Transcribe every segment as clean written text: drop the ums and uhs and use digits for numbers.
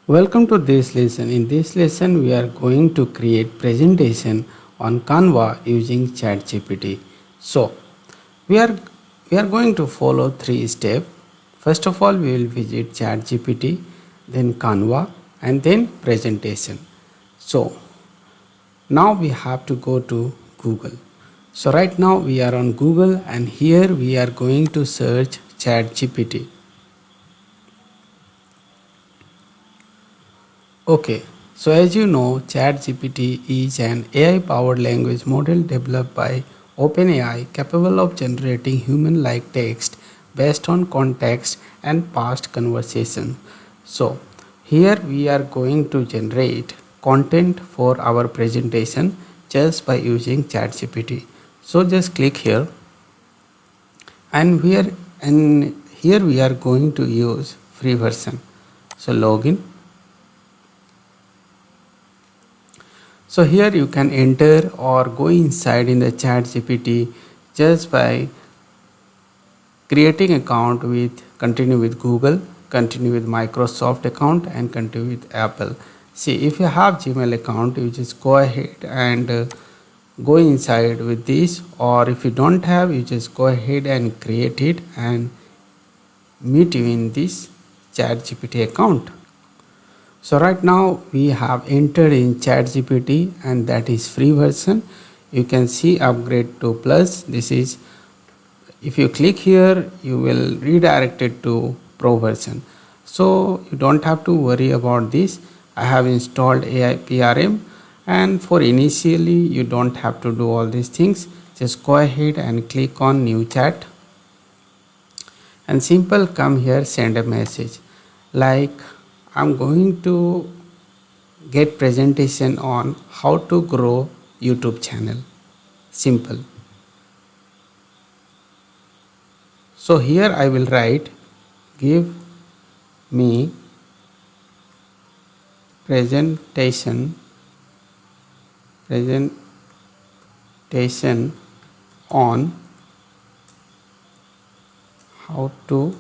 Welcome to this lesson. In this lesson, we are going to create presentation on Canva using ChatGPT. So, we are we are going to follow three steps. First of all, we will visit ChatGPT, then Canva, and then presentation. So, now we have to go to Google. So right now we are on Google and here we are going to search ChatGPT. Okay, so as you know, ChatGPT is an AI-powered language model developed by OpenAI capable of generating human-like text based on context and past conversation. So here we are going to generate content for our presentation just by using ChatGPT. So just click here and here we are going to use free version. So login. So here you can enter or go inside in the ChatGPT just by creating account with continue with Google, continue with Microsoft account and continue with Apple. See, if you have Gmail account, you just go ahead and go inside with this, or if you don't have, you just go ahead and create it and meet you in this ChatGPT account. So right now we have entered in ChatGPT and that is free version. You can see upgrade to plus. This is, if you click here, you will redirect it to pro version. So you don't have to worry about this. I have installed AI PRM, and for initially you don't have to do all these things. Just go ahead and click on new chat and simple come here, send a message like I'm going to get presentation on how to grow YouTube channel. Simple. So here I will write, give me presentation on how to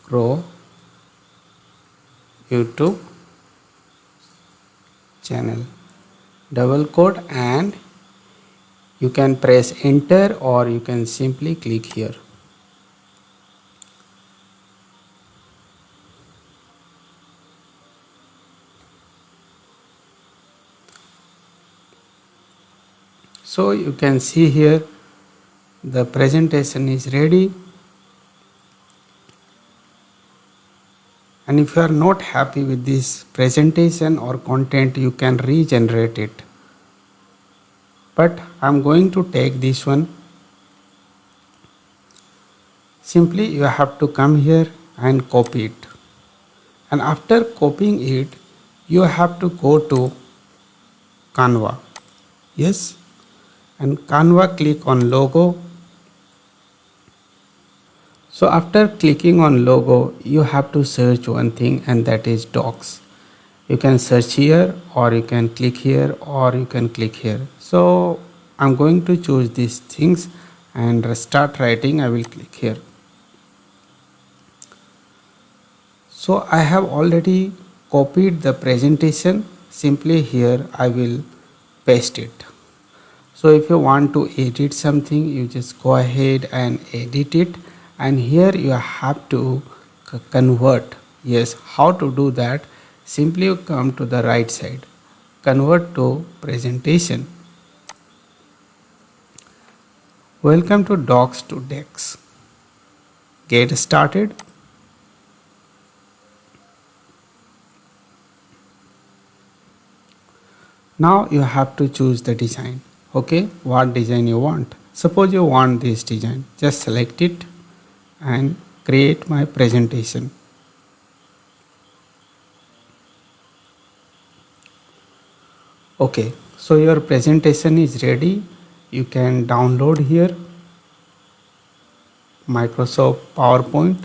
grow YouTube channel, double quote, and you can press enter or you can simply click here. So you can see here the presentation is ready. And if you are not happy with this presentation or content, you can regenerate it. But I'm going to take this one. Simply you have to come here and copy it. And after copying it, you have to go to Canva. Yes. And Canva, click on logo. So after clicking on logo, you have to search one thing, and that is docs. You can search here or you can click here or you can click here. So I'm going to choose these things and start writing. I will click here. So I have already copied the presentation. Simply here I will paste it. So if you want to edit something, you just go ahead and edit it. And here you have to convert. Yes, how to do that? Simply you come to the right side, convert to presentation. Welcome to docs to decks. Get started. Now you have to choose the design. Okay, what design you want? Suppose you want this design, just select it and create my presentation. Okay, so your presentation is ready. You can download here Microsoft PowerPoint,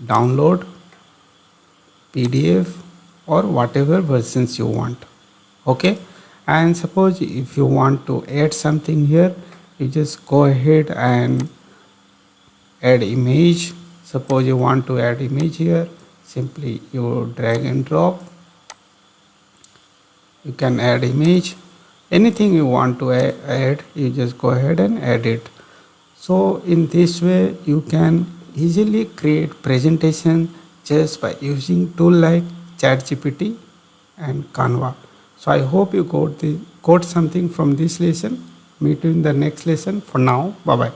download PDF or whatever versions you want. Okay, and suppose if you want to add something here, you just go ahead and add image. Suppose you want to add image here, simply you drag and drop. You can add image, anything you want to add, you just go ahead and add it. So in this way you can easily create presentation just by using tool like ChatGPT and Canva. So I hope you got something from this lesson. Meet you in the next lesson. For now, bye bye.